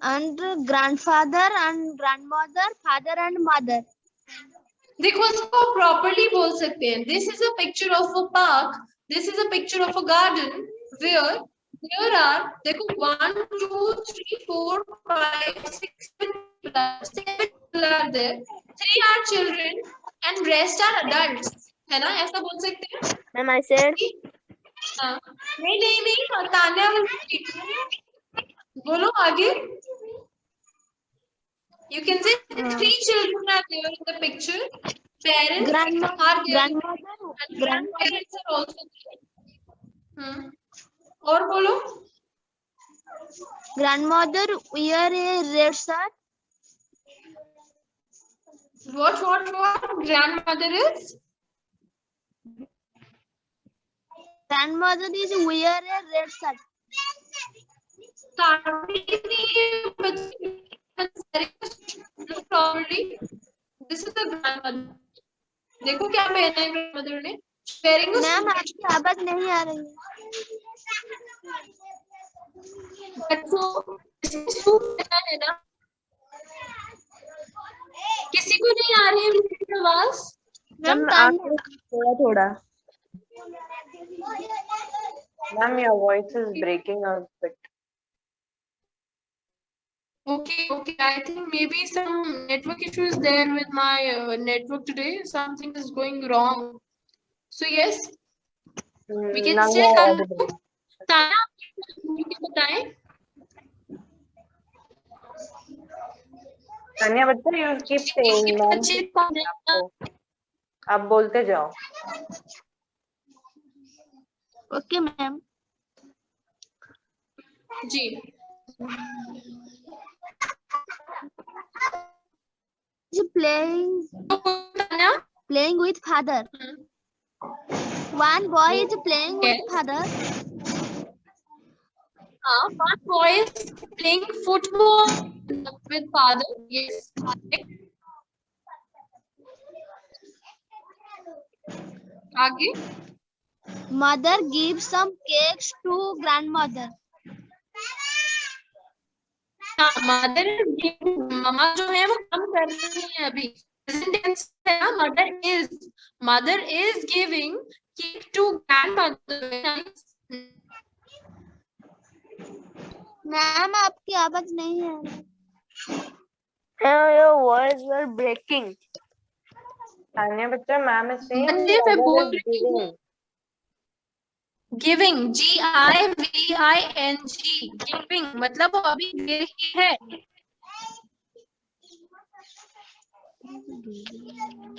And grandfather and grandmother, father and mother. देखो इसको प्रॉपर्ली बोल सकते हैं. This is a picture of a park. This is a picture of a garden where there are, देखो 1, 2, 3, 4, 5, 6, 7 people are there. 3 are children and rest are adults. है ना, ऐसा बोल सकते हैं. Ma'am I said. हाँ. नहीं, तान्या will speak. बोलो आगे. You can say 3 children are there in the picture. Parents are there. And grandparents are also there. और बोलो. Grandmother wear a red shirt. What grandmother is? Grandmother is wear a red shirt. Probably. This is the grandmother. देखो क्या पहना है grandmother ने. Ma'am आपकी आवाज नहीं आ रही है. है ना. किसी को नहीं आ रही है मेरी आवाज. मैम थोड़ा. Ma'am, your voice is breaking a bit. Okay. I think maybe some network issue is there with my network today. Something is going wrong. So yes, we can Now check. you are audible. Tanya, मुझे बताएं. Tanya, बच्चा, you keep saying ma'am. आप बोलते जाओ. Okay ma'am. जी. Playing with father. One boy is playing with father. One boy is playing football with father. Yes. आगे. Mother gives some cakes to grandmother. हाँ, mother is giving. Mama जो है वो काम कर रही है अभी. Present tense है ना. Mother is giving cake to grandmother. Nice. Ma'am आपकी आवाज नहीं है. Your words were breaking. Tanya बच्चा, मैम is saying बच्चे मैं mother बोल is रही हूँ. giving. Giving, Giving, giving मतलब वो अभी दे रही है.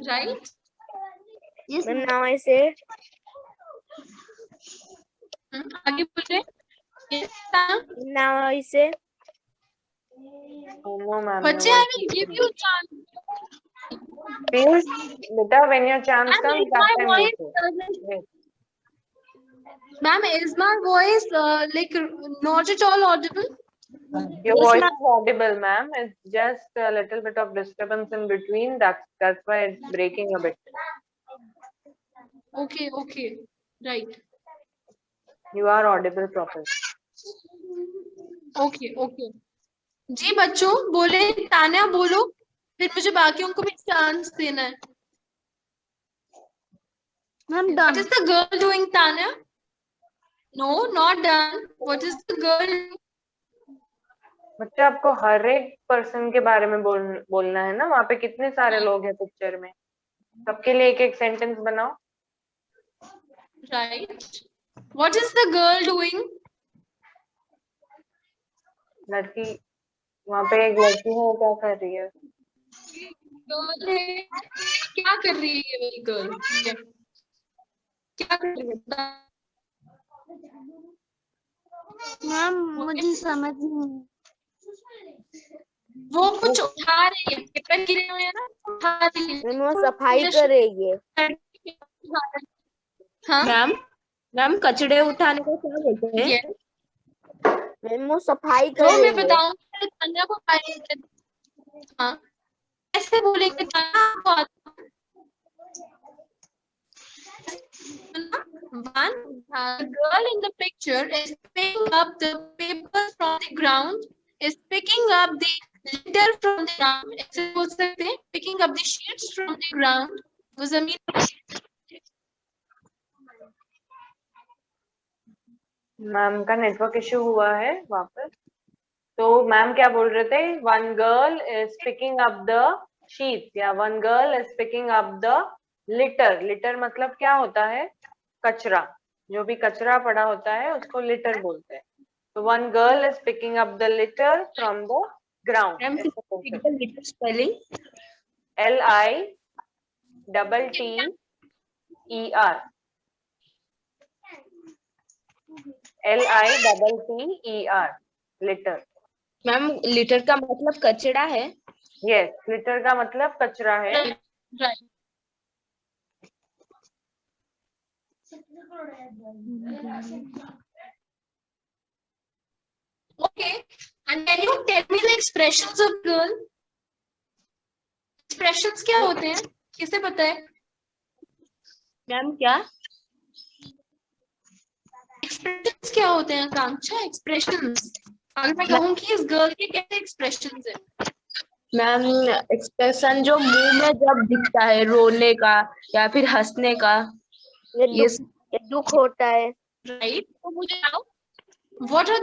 Right? Yes, And now I say, आगे बोले. Yes, now I say, Oh, no, ma'am. बच्चे I will give you chance. Piyush, beta, when your chance Ma'am, comes, is that my time you voice say. Yes. Ma'am, is my voice like not at all audible? Your Yes, voice ma'am. is audible, ma'am. It's just a little bit of disturbance in between. That's why it's breaking a bit. Okay, right. You are audible properly. Okay. जी बच्चों बोले. तान्या बोलो, फिर मुझे बाकियों को भी chance देना है. ma'am What done. is the girl doing, Tanya? No, not done. What is the girl doing? बच्चा, आपको हर एक पर्सन के बारे में बोलना है ना. वहाँ पे कितने सारे लोग हैं पिक्चर में. सबके लिए एक एक सेंटेंस बनाओ. Right. What is the girl doing? लड़की, वहाँ पे एक लड़की है, वो क्या कर रही है? गर्ल है. क्या कर रही है ये वाली गर्ल? क्या कर रही है? मैम मुझे समझ नहीं. वो कुछ उठा रही है. पेपर गिरे हुए हैं ना, उठा रही है. when वो सफाई कर रही है. हाँ. मैम कचड़े उठाने को क्या बोलते हैं? Yes. when वो सफाई कर वो रही मैं है. बताऊंगी तान्या को. हाँ, ऐसे बोलेंगे तान्या आपको आता है? One girl in the picture is picking up the paper from the ground, is picking up the litter from the ground. ऐसे बोल सकते हैं. Picking up the sheets from the ground. वो जमीन. मैम का नेटवर्क इश्यू हुआ है वापस. तो मैम क्या बोल रहे थे? One girl is picking up the sheets, या one girl is picking up the litter. Litter मतलब क्या होता है? कचरा. जो भी कचरा पड़ा होता है उसको लिटर बोलते हैं. तो one girl is picking up the litre from the ground. Litre spelling LITTER. LITTER. Litre. Ma'am litre का मतलब कचड़ा है. यस, लिटर का मतलब कचरा है. Right. Okay. And can you tell me the expressions of girl? Expressions क्या होते हैं? किसे पता है? मैम क्या? Expressions क्या होते हैं आकांक्षा? Expressions. अगर मैं कहूँ कि इस गर्ल के कैसे expressions हैं? मैम एक्सप्रेशन जो मुंह में जब दिखता है, रोने का या फिर हंसने का. ये दुख होता है. Right. तो मुझे आओ. What are?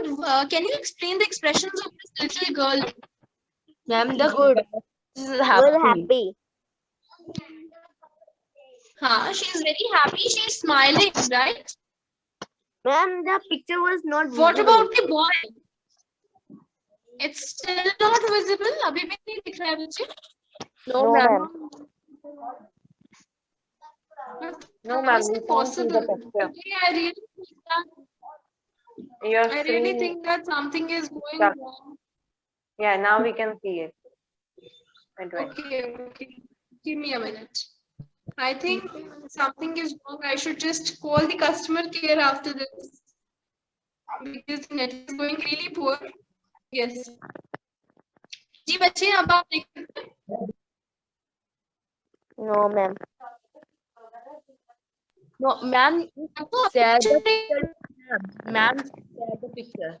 Can you explain the expressions of this little girl? Ma'am the Good. is was happy. happy. हाँ, she is very happy. She is smiling, right? Ma'am, the picture was not What visible. about the boy? It's still not visible. अभी भी नहीं दिख रहा है मुझे. No, ma'am. No, How ma'am, is we it can't see the possible? picture. Okay, I really think that. Your I really screen. think that something is going Stuck. wrong. Yeah, now we can see it. Wait. Okay. Give me a minute. I think something is wrong. I should just call the customer care after this. because the network is going really poor. Yes. जी बच्चे अब आप देख सकते हैं. No, ma'am. No, ma'am, आपको share the picture picture. Ma'am, share the picture.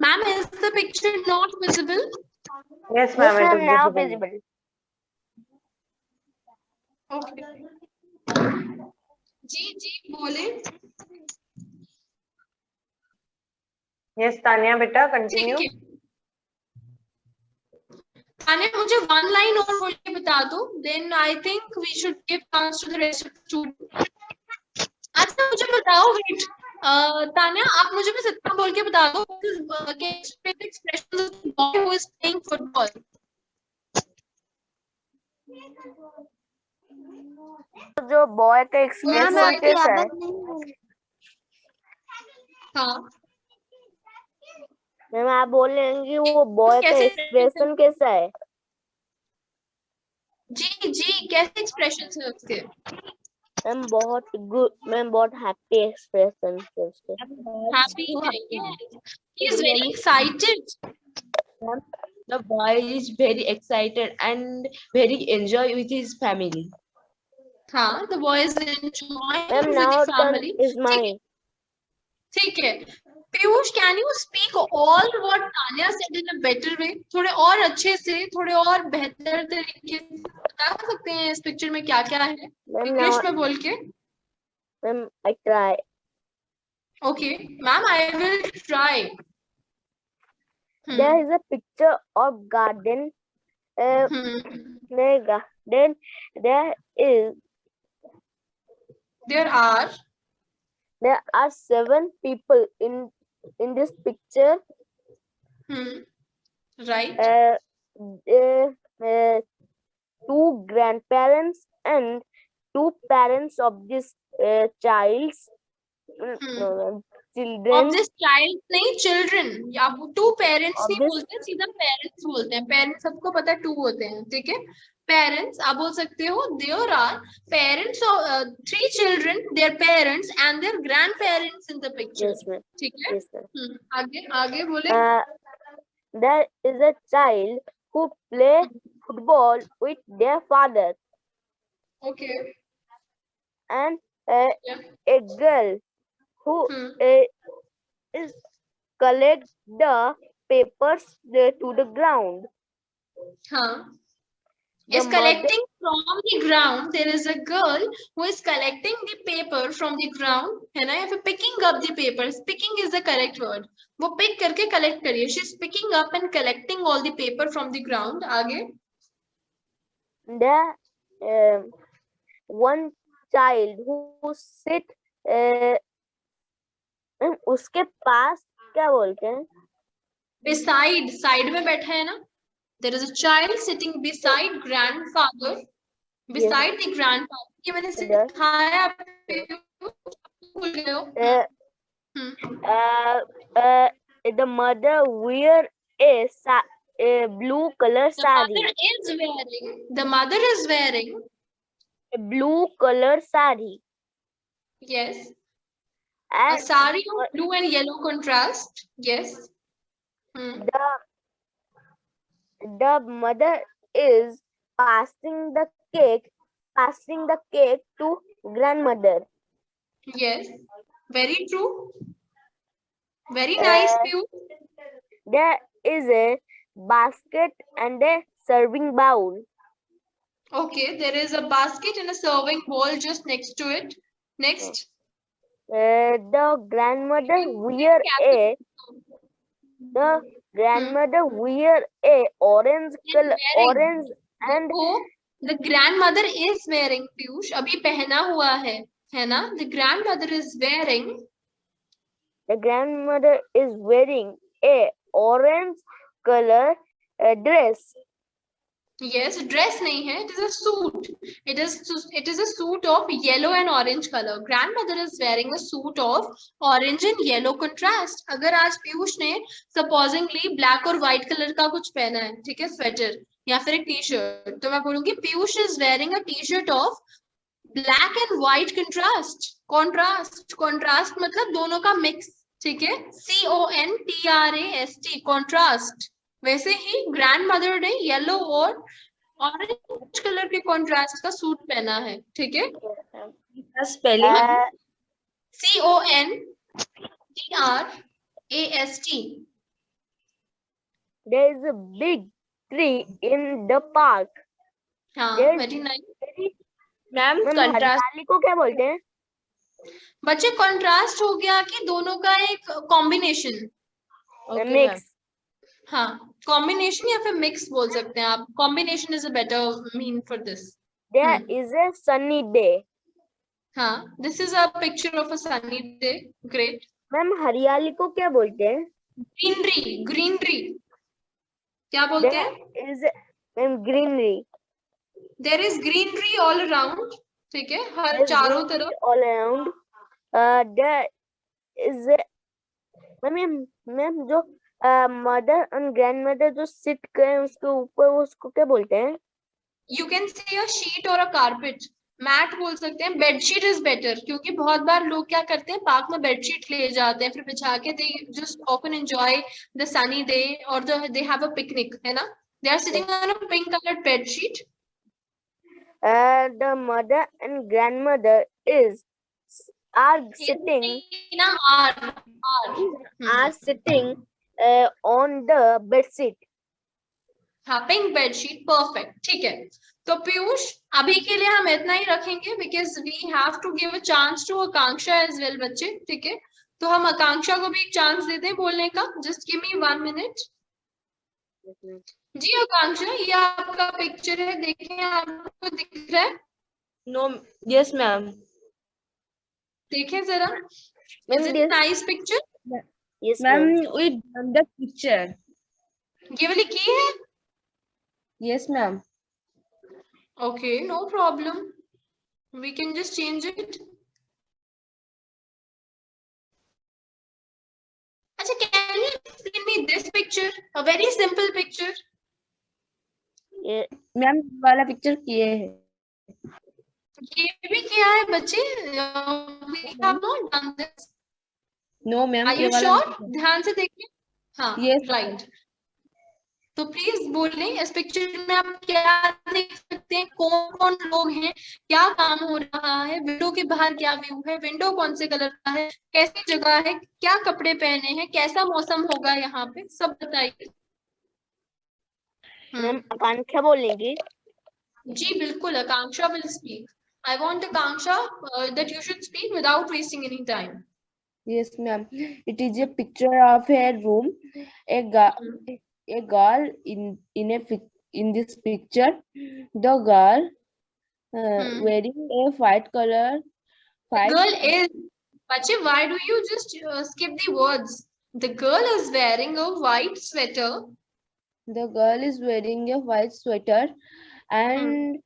Ma'am, is the picture not visible? Yes, Yes, ma'am, it ma'am, is now visible. visible. Okay. जी बोले. Yes, Tania बेटा, ठीक continue. है. तानिया मुझे one line और बोल के बता दो. Then I think we should give chance to the rest of the students. अच्छा मुझे बताओ, wait. तानिया आप मुझे बस इतना बोल के बता दो. Expression of the boy who is playing football. जो बॉय का मैम एक्सप्रेशन आपकी कैसा है? आवाज नहीं आ रही. हाँ. मैम आप बोल रहे हैं कि वो बॉय का कैसे एक्सप्रेशन कैसा है? जी कैसे एक्सप्रेशन है उसके? मैम बहुत गुड, मैम बहुत हैप्पी एक्सप्रेशन है उसके. Happy है. Yes. He is very excited. Ma'am, the boy is very excited and very enjoy with his family. हाँ, the boy is enjoying Ma'am, with now the turn family. is mine. ठीक है. Piyush, can you speak all what Tanya said in a better way? थोड़े और अच्छे से, थोड़े और बेहतर तरीके से बता सकते हैं इस पिक्चर में क्या क्या है? Ma'am, इंग्लिश now, में बोल के. ma'am, I try. Okay, ma'am, I will try. There is a picture of garden. There is There there are. are 7 people in this picture. Right. Uh, 2 grandparents and 2 parents of this child's children. Of this child नहीं, children. या two parents Of नहीं this- बोलते, सीधा parents बोलते हैं. Parents सबको पता है 2 होते हैं, ठीक है? Parents आप बोल सकते हो. There are parents of 3 children, their parents and their grandparents in the picture. Yes, ma'am. ठीक है? Yes, ma'am. आगे बोले. There is a child who play football with their father, Okay. and Yeah. a girl who is collect the papers to the ground. हाँ. The Is collecting from the ground. There is a girl who is collecting the paper from the ground, है ना? या फिर picking up the papers. Picking is the correct word. वो pick करके collect करिए. She is picking up and collecting all the paper from the ground. आगे. The one child who sit उसके पास क्या बोलते हैं? Beside, side में बैठा है ना? There is a child sitting beside grandfather. Beside the grandfather. ये मैंने सिखाया आपको. भूल गए हो? The mother wear a blue color sari. The mother is wearing A blue color sari. yes, a And sari of blue and yellow contrast. Yes. the mother is passing the cake to grandmother. Yes. Very true. Very nice, Piyu. There is a basket and a serving bowl. Okay, there is a basket and a serving bowl just next to it. Next. The grandmother wear a orange color, orange and Oh, the grandmother is wearing, Piyush. अभी पहना हुआ है ना? The grandmother is wearing. The grandmother is wearing a orange color dress. Yes, dress नहीं है. It is a suit. It is a suit of yellow and orange color. Grandmother is wearing a suit of orange and yellow contrast. अगर आज पीयूष ने supposingly black और white color का कुछ पहना है, ठीक है, स्वेटर या फिर एक टी-शर्ट, तो मैं बोलूंगी Piyush is wearing a t-shirt of black and white contrast, contrast, contrast मतलब दोनों का मिक्स, ठीक है, CONTRAST, कॉन्ट्रास्ट। वैसे ही ग्रैंड मदर ने येलो और ऑरेंज कलर के कॉन्ट्रास्ट का सूट पहना है, ठीक है। spelling CONTRAST। there is a big tree in the park. हाँ, There is very nice. Ma'am ma'am contrast हरियाली को क्या बोलते हैं? बच्चे कॉन्ट्रास्ट हो गया कि दोनों का एक कॉम्बिनेशन। मिक्स। हाँ, कॉम्बिनेशन या फिर मिक्स बोल सकते हैं आप। Combination is a better mean for this. There is a sunny day. हाँ, this is a picture of a sunny day. Great. Ma'am हरियाली को क्या बोलते हैं? ग्रीनरी, ग्रीनरी क्या बोलते There हैं? is ma'am greenery. There is greenery all around, ठीक है, हर There is चारों greenery तरफ। all around. There is ma'am जो मदर एंड ग्रैंडमदर जो सिट करे उसके ऊपर उसको क्या बोलते हैं? You can say a sheet और अ कारपेट, मैट बोल सकते हैं। बेडशीट इज बेटर, क्योंकि बहुत बार लोग क्या करते हैं, पार्क में बेडशीट ले जाते हैं, फिर बिछा के दे just often enjoy the sunny day और दे हैव अ पिकनिक, है ना। They are sitting on a pink coloured bedsheet. The mother and grandmother are sitting are sitting on the bed sheet. हाँ, पिंक बेडशीट, परफेक्ट, ठीक है। तो पीयूष, अभी के लिए हम इतना ही रखेंगे, because we have to give a chance to Akanksha as well बच्चे, ठीक है। तो हम आकांक्षा को भी एक चांस देते हैं बोलने का। Just give me 1 minute. जी आकांक्षा, ये आपका पिक्चर है, देखें आपको दिख रहा है? नो यस मैम देखें जरा, Ma'am, is it this- nice picture? yes ma'am ma'am. We done the picture ये वाली की है? Yes ma'am Okay, no problem. We can just change it. Acha, can you explain me this picture? A very simple picture. Yeah, ma'am वाला picture किए है ये भी किया है बच्चे? We have not done this. No ma'am Are ये you वाला sure? ध्यान से देखिए। हाँ, Yes. right. तो प्लीज बोलें, इस पिक्चर में आप क्या देख सकते हैं, कौन कौन लोग हैं, क्या काम हो रहा है, विंडो के बाहर क्या व्यू है, विंडो कौन से कलर का है, कैसी जगह है, क्या कपड़े पहने हैं, कैसा मौसम होगा यहाँ पे, सब बताइए। मैम आकांक्षा बोलेंगी। जी बिल्कुल, Akanksha will speak. I want Akanksha that you should speak without wasting any time. Yes, ma'am. It is a picture of a room. A girl in this picture. The girl wearing a white color. Girl is, Bache, why do you just skip the words? The girl is wearing a white sweater. The girl is wearing a white sweater, and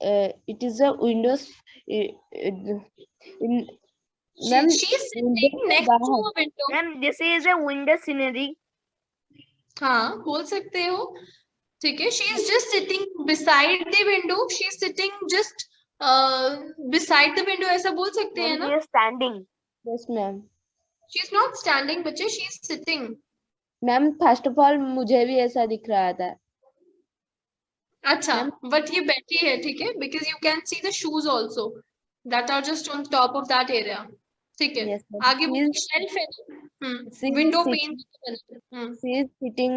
it is a windows. In Ma'am, She's sitting window next के to बाहर। a window. Ma'am this is a window scenery. हाँ, बोल सकते हो, ठीक है। She is just sitting beside the window. She is sitting just beside the window, ऐसा बोल सकते हैं Ma'am, ना? she is standing. Yes, ma'am. She is not standing, बच्चे, she is sitting. Ma'am first of all मुझे भी ऐसा दिख रहा था। अच्छा, but ये बैठी है, ठीक है, because you can see the shoes also that are just on top of that area, ठीक है। Yes, ma'am. आगे शेल्फ है ना, window pane. She is sitting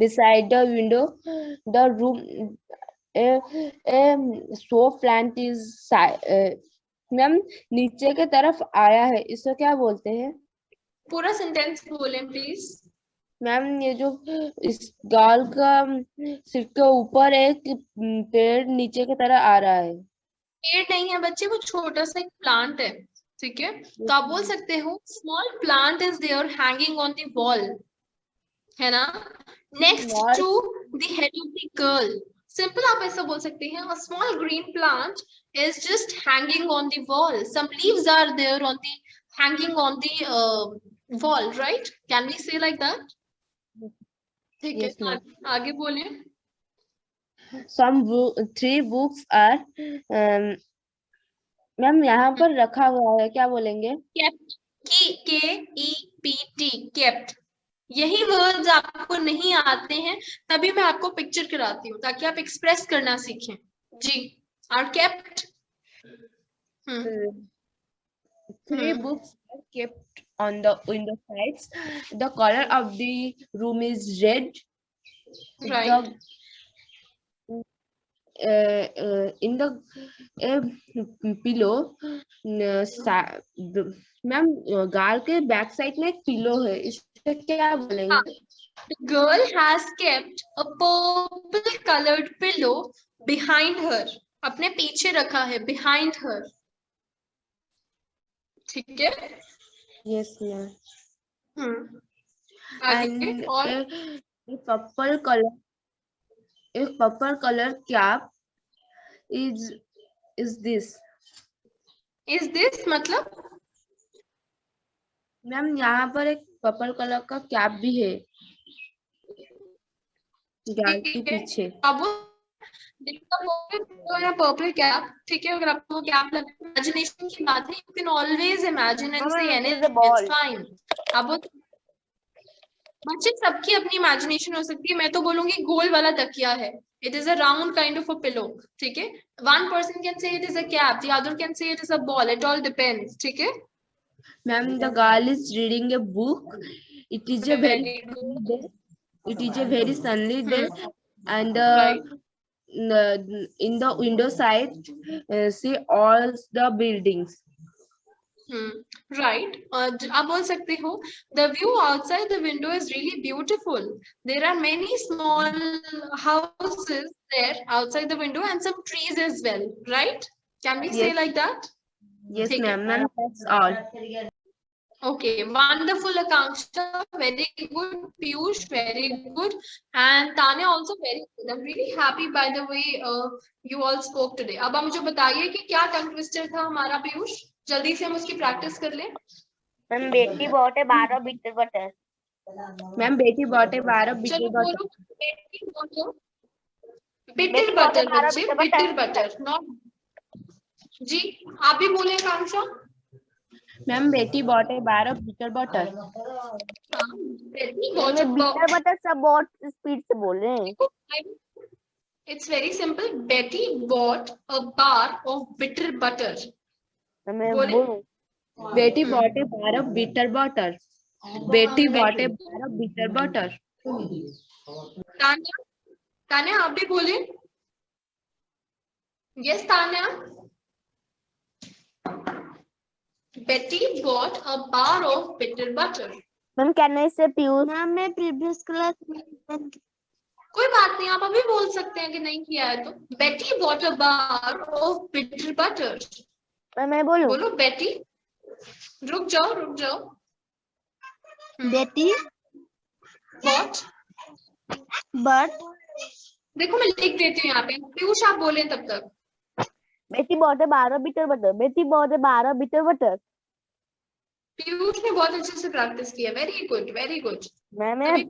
beside the window. The room, a show plant is ma'am नीचे के तरफ आया है, इसको क्या बोलते हैं? पूरा सेंटेंस बोलें प्लीज। मैम ये जो इस गाल का सिर के ऊपर एक पेड़ नीचे की तरह आ रहा है। पेड़ नहीं है बच्चे, वो छोटा सा एक प्लांट है, ठीक है। तो आप बोल सकते हो small plant is there hanging on the wall, है ना, next to the head of the girl. Simple आप ऐसा बोल सकते हैं, a small green plant is just hanging on the wall. Some leaves are there on the hanging on the wall, right? Can we say like that? ठीक Yes, है, ma'am. आगे बोलिए। Three books are ma'am यहाँ पर रखा हुआ है, क्या बोलेंगे? Kept, KEPT, kept. यही वर्ड्स आपको नहीं आते हैं तभी मैं आपको पिक्चर कराती हूँ ताकि आप एक्सप्रेस करना सीखें। जी, are kept. Three books are kept on the window sides. The color of the room is red. Right. In the pillow, ma'am गाल के बैक साइड में एक पिलो है, इससे क्या बोलेंगे? The girl has kept a purple colored pillow behind her. अपने पीछे रखा है, behind her. ठीक है? Yes, ma'am. आगे And और a purple color cap is this. is this मतलब? मैम यहाँ पर एक पर्पल कलर का कैप भी है गाल के पीछे। अब पर्पल कैप, ठीक है, अगर आपको कैप लगे, इमेजिनेशन की बात है, you can always imagine and say anything, it's fine. अब बच्चे सबकी अपनी इमेजिनेशन हो सकती है, मैं तो बोलूंगी गोल वाला तकिया है, it is a round kind of a pillow, ठीक है। One person can say it is a cap, the other can say it is a ball, it all depends, ठीक है। Ma'am the girl is reading a book, it is a very sunny day and in the window side see all the buildings. Right. आप बोल सकते हो the view outside the window is really beautiful. There are many small houses there outside the window and some trees as well. Right? Can we say like that? Yes, ma'am. That's all. Okay, wonderful, Akanksha. Very good. Piyush, very good. And Tanya also very good. I'm really happy by the way you all spoke today. अब आप मुझे बताइए कि क्या tongue twister था हमारा, पीयूष? जल्दी से हम उसकी प्रैक्टिस कर लें। मैम बेटी बहुत है 12 बिटर बटर। मैम बेटी बहुत है 12 बिटर बटर। बोलो बेटी बोलो बिटर बटर बच्चे, बिटर बटर नॉट। जी आप भी बोले आकांक्षा। मैम बेटी बॉट है 12 बिटर बटर। बिटर बटर सब बहुत स्पीड से बोल रहे हैं। It's very simple. Betty bought a bar of bitter butter. बेटी बॉट है 12 बिटर बटर। बेटी बॉट है 12 बिटर बटर। तान्या, तान्या आप भी बोले। Yes, Tanya. Betty bought a bar of bitter butter. Ma'am can I से पीयूष? मैम मैं प्रीवियस क्लास कोई बात नहीं, आप अभी बोल सकते हैं कि नहीं किया है तो। Betty bought a bar of bitter butter. मैं बोलूं? बोलो बेटी। रुक जाओ। बेटी What? बट देखो मैं लिख देती हूँ यहाँ पे, पीयूष आप बोले तब तक। बेटी बहुत है 12 बिटर बटर। बेटी बहुत है 12 बिटर बटर। पीयूष ने बहुत अच्छे से प्रैक्टिस किया, वेरी गुड वेरी गुड। मैंने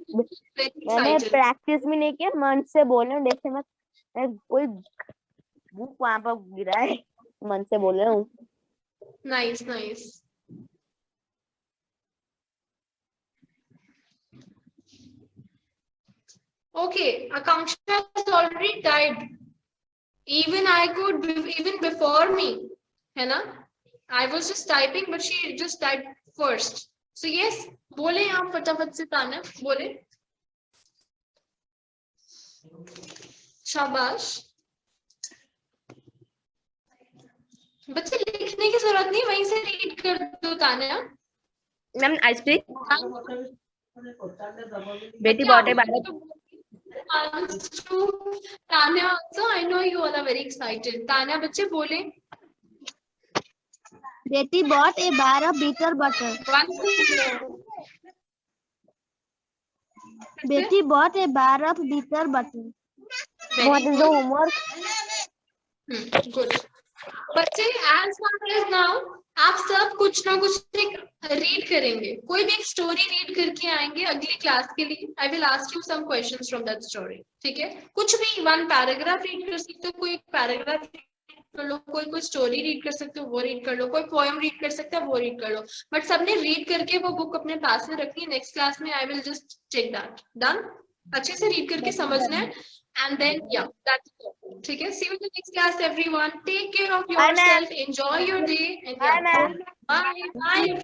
प्रैक्टिस भी नहीं किया, मन से बोल रहा हूँ। देखते मैं कोई बुक वहां पर गिरा है, मन से बोल रहा हूँ। Nice nice. Okay, Akanksha has already typed. Even I could, even before me, है ना? I was just typing, but she just typed first. So yes, बोले आप फटाफट से तान्या, बोले। शाबाश। बच्चे लिखने की जरूरत नहीं, वहीं से रीड कर दो तान्या। Ma'am I speak. बेटी बहुत है 12। Tanya also, I know you all are very excited. Tanya बच्चे बोले। बेटी bought a bar of bitter butter. बेटी bought a bar of bitter butter. What is the homework? Good. बच्चे as far as now आप सब कुछ ना कुछ रीड करेंगे, कोई भी एक स्टोरी रीड करके आएंगे अगली क्लास के लिए। I will ask you some questions from that story, ठीक है? कुछ भी वन पैराग्राफ रीड कर सकते हो, कोई पैराग्राफ कर लो, कोई स्टोरी रीड कर सकते हो वो रीड कर लो, कोई पोएम रीड कर सकता है वो रीड कर लो, बट सबने रीड करके वो बुक अपने पास में रखनी है। नेक्स्ट क्लास में I will just check that. Done? अच्छे से रीड करके समझना है and then yeah that's it. ठीक है, see you in the next class everyone, take care of Bye, ma'am. Yourself, enjoy your day and Bye, ma'am. Bye bye.